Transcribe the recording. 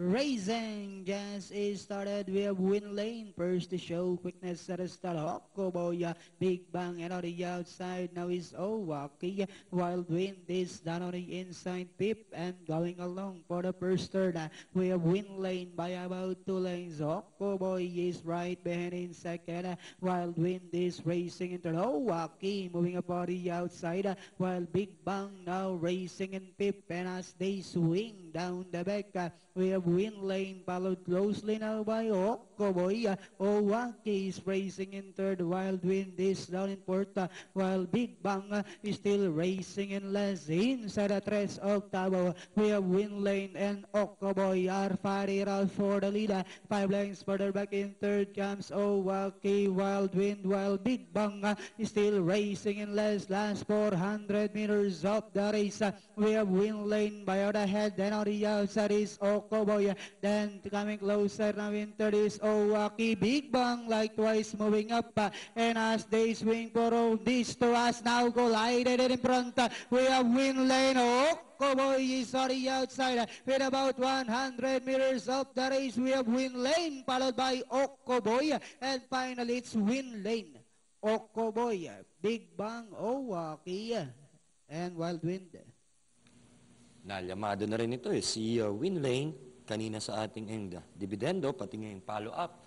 Racing just is started. We have Win Lane first to show quickness at the start. Hokoboya, Big Bang, and on the outside now is Owaki. Wild Wind is down on the inside. Pip and going along for the first third. We have Win Lane by about 2 lanes. Hokoboy is right behind in second. Wild Wind is racing into Owaki, moving up on the outside. While Big Bang now racing in Pip, and as they swing down the back, we have Win Lane followed closely now by Okoboy. Owaki is racing in third. Wild Wind is down in fourth. While Big Bang is still racing in last. Inside the tres octavo, we have Win Lane and Okoboy are fighting out for the lead. 5 lengths further back in third comes Owaki. Wild Wind, while Big Bang is still racing in last 400 meters of the race. We have Win Lane by out ahead, then on the outside is Okoboy. Then coming closer now in third is Owaki. Big Bang likewise moving up. And as they swing for all these to us now collided in front. We have Win Lane. Okoboy is on the outside with about 100 meters of the race. We have Win Lane followed by Okoboy. And finally it's Win Lane, Okoboy, Big Bang, Owaki, and Wild Wind. Nalyamado na rin ito si Win Lane kanina sa ating dividendo, pati ngayong follow-up.